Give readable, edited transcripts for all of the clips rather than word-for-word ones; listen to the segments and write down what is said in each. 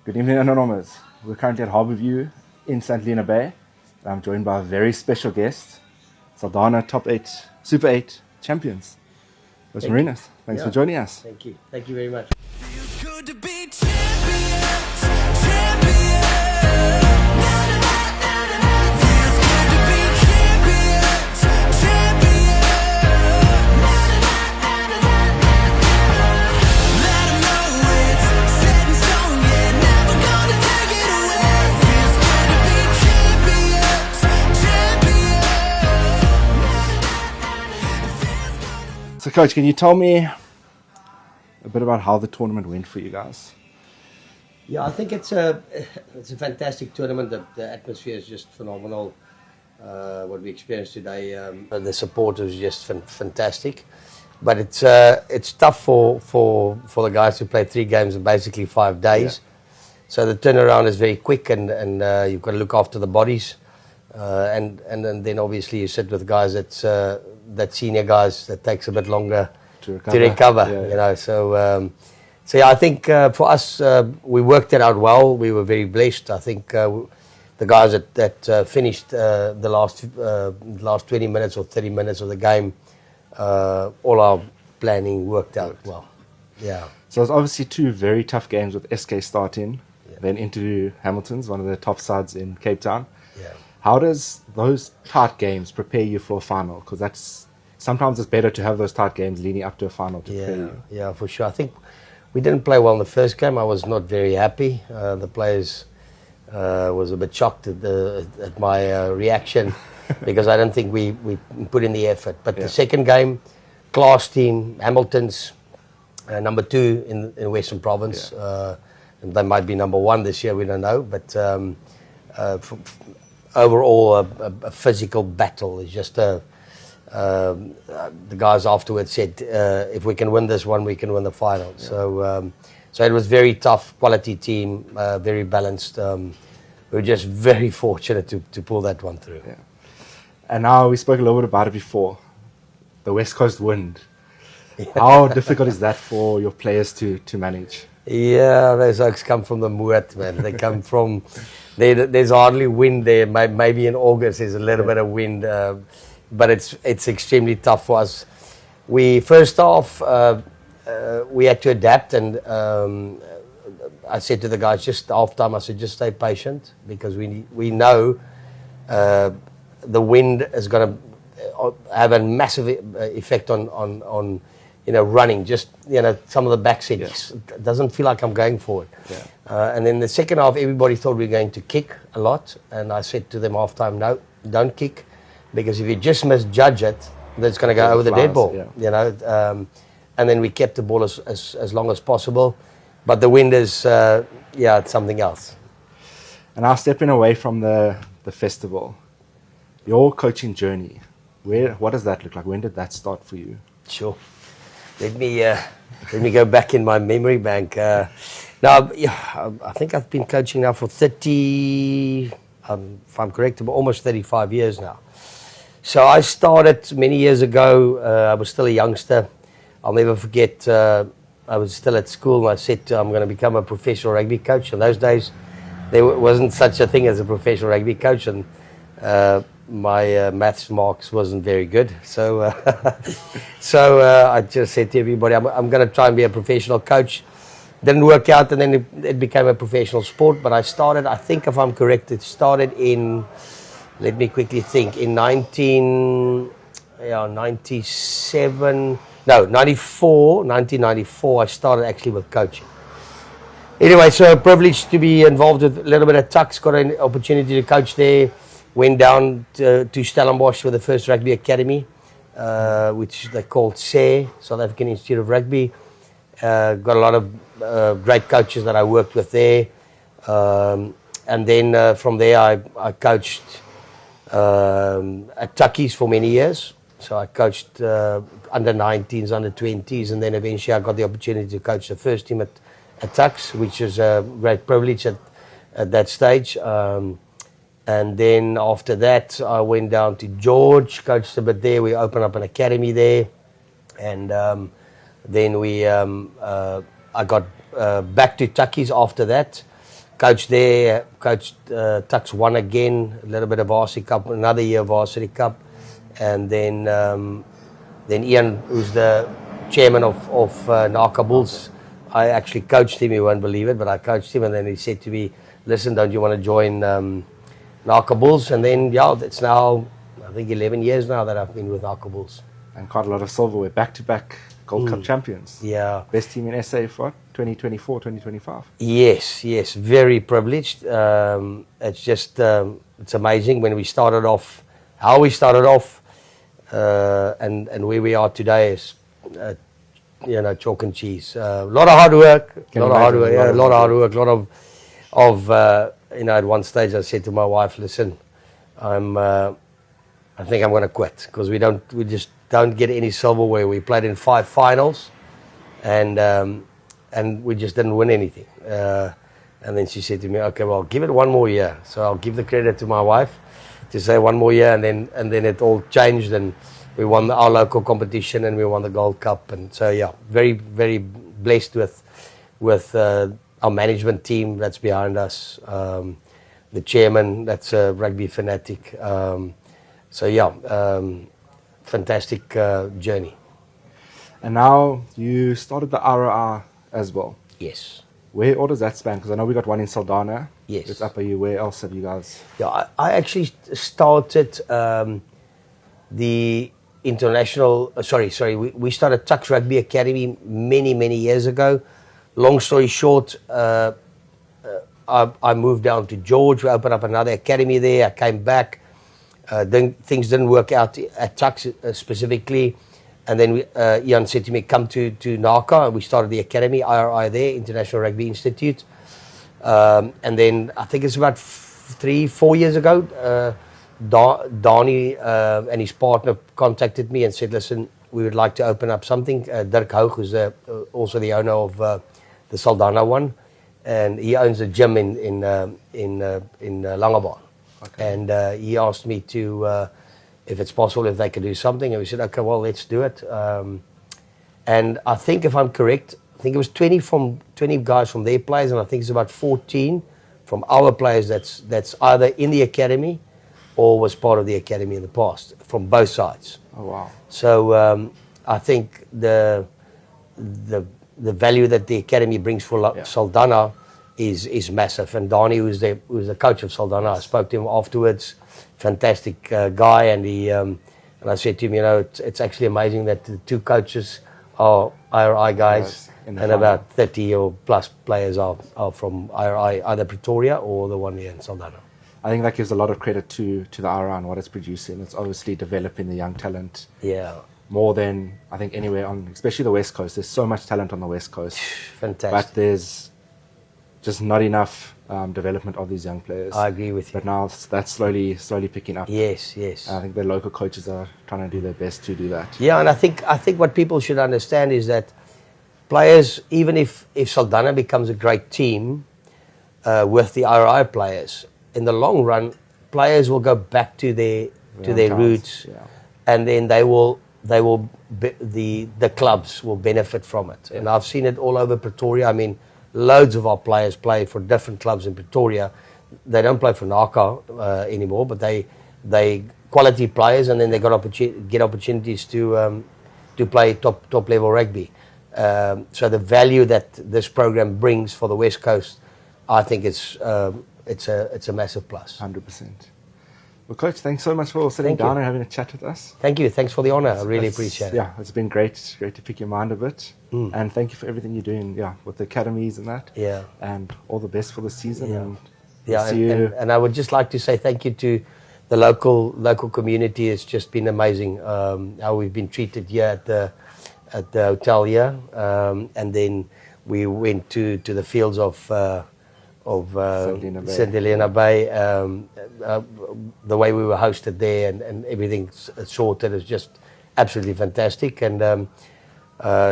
Good evening, Anonymous. We're currently at Harbourview in St Helenabaai. I'm joined by a very special guest, Saldanha Top 8, Super 8 champions. Los Marinas, thanks for joining us. Thank you. Thank you very much. Feels good to be champions, champions. Feels good to be champions, champions. Let 'em know it's set in stone, yeah, never gonna take it away. Feels good to be champions, champions. So, Coach, can you tell me a bit about how the tournament went for you guys? Yeah, I think it's a fantastic tournament. The atmosphere is just phenomenal. What we experienced today, the support was just fantastic. But it's tough for the guys who play 3 games in basically 5 days. Yeah. So the turnaround is very quick, and you've got to look after the bodies. And then obviously you sit with guys that senior guys that takes a bit longer to recover. Yeah. You know, so yeah, I think for us we worked it out well. We were very blessed. I think the guys that finished the last 20 minutes or 30 minutes of the game, all our planning worked out well. Yeah. So it's obviously 2 very tough games with SK starting, then into Hamilton's, one of the top sides in Cape Town. Yeah. How does those tight games prepare you for a final? Because sometimes it's better to have those tight games leading up to a final to prepare you. Yeah, for sure. I think we didn't play well in the first game. I was not very happy. The players was a bit shocked at my reaction because I don't think we put in the effort. But the second game, class team, Hamilton's number 2 in Western Province. And they might be number 1 this year, we don't know. But overall, a physical battle. It's just the guys afterwards said, if we can win this one, we can win the final. Yeah. So it was very tough, quality team, very balanced. We were just very fortunate to pull that one through. Yeah. And now we spoke a little bit about it before, the West Coast wind. How difficult is that for your players to manage? Yeah, those oaks come from the Moat, man. They come from, there's hardly wind there. Maybe in August there's a little bit of wind, but it's extremely tough for us. We first off, we had to adapt, and I said to the guys just half time, I said just stay patient because we know the wind is going to have a massive effect on running. Just some of the back seats, it doesn't feel like I'm going forward. Yeah. And then the second half, everybody thought we were going to kick a lot, and I said to them half time, no, don't kick, because if you just misjudge it, then it's going to go over the dead ball. Yeah. And then we kept the ball as long as possible, but the wind is it's something else. And now stepping away from the festival, your coaching journey, what does that look like? When did that start for you? Sure. Let me go back in my memory bank. Now, I think I've been coaching now for 30, if I'm correct, almost 35 years now. So I started many years ago. I was still a youngster. I'll never forget, I was still at school and I said I'm going to become a professional rugby coach. In those days, there wasn't such a thing as a professional rugby coach, and my maths marks wasn't very good. So I just said to everybody, I'm going to try and be a professional coach. Didn't work out, and then it became a professional sport. But I started, I think if I'm correct, it started in, let me quickly think, in 1994, I started actually with coaching. Anyway, so privileged to be involved with a little bit of Tuks, got an opportunity to coach there. Went down to Stellenbosch with the first rugby academy, which they called SARE, South African Institute of Rugby. Got a lot of great coaches that I worked with there. And then from there I coached at Tuckies for many years. So I coached under 19s, under 20s, and then eventually I got the opportunity to coach the first team at Tuks, which is a great privilege at that stage. And then after that, I went down to George, coached a bit there. We opened up an academy there. And then I got back to Tuckies after that. coached there, coached Tuks 1 again, a little bit of Varsity Cup, another year of Varsity Cup, and then Ian, who's the chairman of Naka Bulls, I actually coached him. You won't believe it, but I coached him, and then he said to me, "Listen, don't you want to join Naka Bulls?" And then it's now I think 11 years now that I've been with Naka Bulls. And quite a lot of silverware, back-to-back Gold Cup champions. Yeah. Best team in SA for what? 2024, 2025. Yes, very privileged. It's just it's amazing when we started off, how we started off, and where we are today is, chalk and cheese. A lot of hard work, a lot of hard work. At one stage I said to my wife, "Listen, I think I'm going to quit because we just don't get any silverware. We played in 5 finals, and we just didn't win anything." And then she said to me, "Okay, well, give it one more year." So I'll give the credit to my wife to say one more year, and then it all changed, and we won our local competition, and we won the Gold Cup. And so very, very blessed with our management team that's behind us, the chairman that's a rugby fanatic. Fantastic journey. And now you started the ROR as well. Yes. Where all does that span? Because I know we got one in Saldanha. Yes. It's Upper U. Where else have you guys? Yeah, I actually started the international. We started Tuks Rugby Academy many years ago. Long story short, I moved down to George. We opened up another academy there. I came back. Things didn't work out at Tuks specifically, and then Ian said to me, "Come to Naka," and we started the academy, IRI there, International Rugby Institute. And then I think it's about 3-4 years ago, Dankie and his partner contacted me and said, "Listen, we would like to open up something." Dirk Hoog, who's also the owner of the Saldanha one, and he owns a gym in Langebaan. Okay. And he asked me to, if it's possible, if they could do something. And we said, "Okay, well, let's do it." And I think, if I'm correct, I think it was 20 guys from their players, and I think it's about 14 from our players that's either in the academy or was part of the academy in the past, from both sides. Oh, wow. So I think the value that the academy brings for Saldanha is massive. And Dankie, who's the coach of Saldanha, I spoke to him afterwards. Fantastic guy, and I said to him, it's actually amazing that the 2 coaches are IRI guys, and about 30 or plus players are from IRI, either Pretoria or the one here in Saldanha. I think that gives a lot of credit to the RI and what it's producing. It's obviously developing the young talent. Yeah. More than I think anywhere on, especially the West Coast. There's so much talent on the West Coast. Fantastic. But there's just not enough development of these young players. I agree with you. But now that's slowly picking up. Yes. I think the local coaches are trying to do their best to do that. Yeah, and I think what people should understand is that players, even if Saldanha becomes a great team with the RI players, in the long run, players will go back to their roots, and then the clubs will benefit from it. Yeah. And I've seen it all over Pretoria. I mean, loads of our players play for different clubs in Pretoria. They don't play for Naka anymore, but they quality players, and then they get opportunities to play top level rugby. So the value that this program brings for the West Coast, I think it's a massive plus. 100%. Well, Coach, thanks so much for sitting down and having a chat with us. Thank you. Thanks for the honor. I really appreciate it. Yeah, it's been great to pick your mind a bit. And thank you for everything you're doing, with the academies and that. Yeah. And all the best for the season. And I would just like to say thank you to the local community. It's just been amazing how we've been treated here at the hotel here. And then we went to the fields of St Helenabaai. The way we were hosted there and everything sorted is just absolutely fantastic. And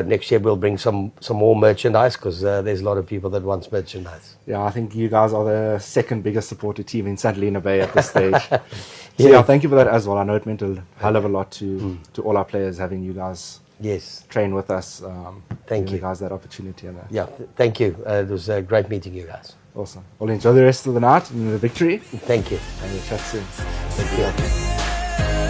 next year we'll bring some more merchandise, because there's a lot of people that wants merchandise. Yeah, I think you guys are the second biggest supported team in St Helenabaai at this stage. So thank you for that as well. I know it meant a hell of a lot to all our players having you guys train with us. Thank you. You guys that opportunity. Thank you. It was great meeting you guys. Awesome. Well, enjoy the rest of the night and the victory. Thank you. And we'll chat soon. Thank you.